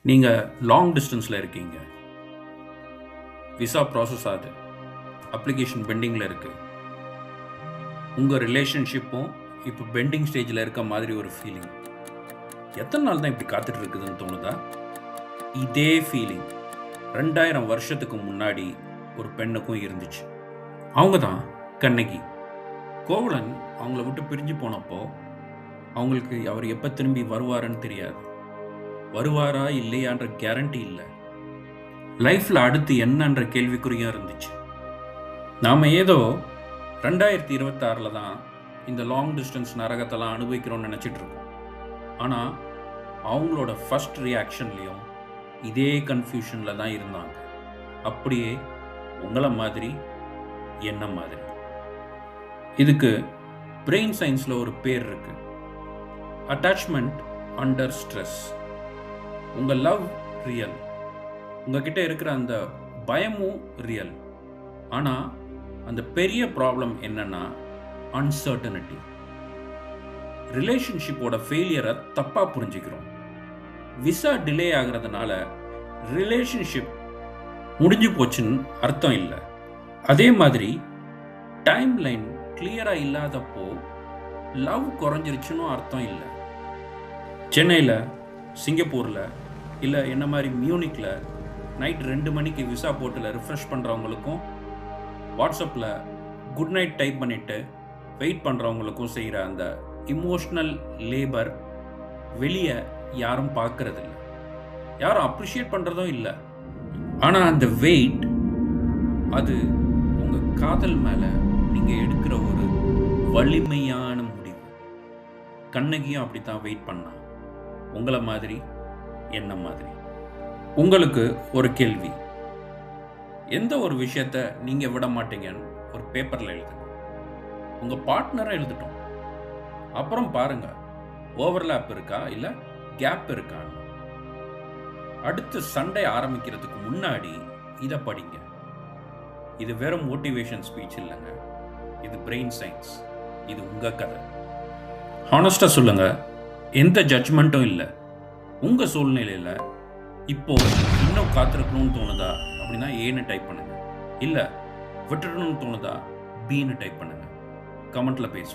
நீங்கள் லாங் டிஸ்டன்ஸில் இருக்கீங்க, விசா ப்ராசஸ் ஆகுது, அப்ளிகேஷன் பெண்டிங்கில் இருக்குது. உங்கள் ரிலேஷன்ஷிப்பும் இப்போ பெண்டிங் ஸ்டேஜில் இருக்க மாதிரி ஒரு ஃபீலிங். எத்தனை நாள் தான் இப்படி காத்துட்டு இருக்குதுன்னு தோணுதா? இதே ஃபீலிங் 2000 வருஷத்துக்கு முன்னாடி ஒரு பெண்ணுக்கும் இருந்துச்சு. அவங்க தான் கண்ணகி. கோவலன் அவங்கள விட்டு பிரிஞ்சு போனப்போ அவங்களுக்கு அவர் எப்போ திரும்பி வருவாருன்னு தெரியாது. வருவாரா இல்லையான்ற கேரண்டி இல்லை. லைஃப்பில் அடுத்து என்னன்ற கேள்விக்குறியும் இருந்துச்சு. நாம் ஏதோ 2026 தான் இந்த லாங் டிஸ்டன்ஸ் நரகத்தெல்லாம் அனுபவிக்கிறோம்னு நினச்சிட்ருக்கோம். ஆனால் அவங்களோட ஃபஸ்ட் ரியாக்ஷன்லேயும் இதே கன்ஃபியூஷனில் தான் இருந்தாங்க. அப்படியே உங்களை மாதிரி, என்ன மாதிரி. இதுக்கு பிரெயின் சயின்ஸில் ஒரு பேர் இருக்கு, அட்டாச்மெண்ட் அண்டர் ஸ்ட்ரெஸ். உங்கள் லவ் ரியல், உங்ககிட்ட இருக்கிற அந்த பயமும் ரியல். ஆனால் அந்த பெரிய ப்ராப்ளம் என்னன்னா அன்சர்டனிட்டி. ரிலேஷன்ஷிப்போட ஃபெயிலியரை தப்பாக புரிஞ்சுக்கிறோம். விசா டிலே ஆகிறதுனால ரிலேஷன்ஷிப் முடிஞ்சு போச்சுன்னு அர்த்தம் இல்லை. அதே மாதிரி டைம் லைன் கிளியராக இல்லாதப்போ லவ் குறைஞ்சிருச்சுன்னு அர்த்தம் இல்லை. சென்னையில், சிங்கப்பூரில், இல்லை என்ன மாதிரி மியூனிக்கில் நைட் 2 மணிக்கு விசா போர்ட்டில் ரிஃப்ரெஷ் பண்ணுறவங்களுக்கும், வாட்ஸ்அப்பில் குட் நைட் டைப் பண்ணிவிட்டு வெயிட் பண்ணுறவங்களுக்கும் செய்கிற அந்த இமோஷ்னல் லேபர் வெளியே யாரும் பார்க்கறதில்ல, யாரும் அப்ரிஷியேட் பண்ணுறதும் இல்லை. ஆனால் அந்த வெயிட், அது உங்கள் காதல் மேலே நீங்கள் எடுக்கிற ஒரு வலிமையான முடிவு. கண்ணகியும் அப்படி தான் வெயிட் பண்ணா, உங்களை மாதிரி, என்ன மாதிரி. உங்களுக்கு ஒரு கேள்வி, எந்த ஒரு விஷயத்த நீங்கள் விட மாட்டீங்கன்னு ஒரு பேப்பரில் எழுதுங்க. உங்கள் பார்ட்னரை எழுதிட்டோம், அப்புறம் பாருங்க ஓவர்லேப் இருக்கா இல்லை கேப் இருக்கான்னு. அடுத்து சண்டே ஆரம்பிக்கிறதுக்கு முன்னாடி இதை படிங்க. இது வெறும் மோட்டிவேஷன் ஸ்பீச் இல்லைங்க, இது பிரெயின் சயின்ஸ். இது உங்கள் கதை. ஹானஸ்டாக சொல்லுங்கள், எந்த ஜட்ஜ்மெண்ட்டும் இல்லை. உங்கள் சூழ்நிலையில் இப்போ இன்னும் காத்திருக்கணும்னு தோணுதா அப்படின்னா ஏன்னு டைப் பண்ணுங்கள். இல்லை விட்டுடணும்னு தோணுதா பின்னு டைப் பண்ணுங்கள். கமெண்ட்டில் பேசுவோம்.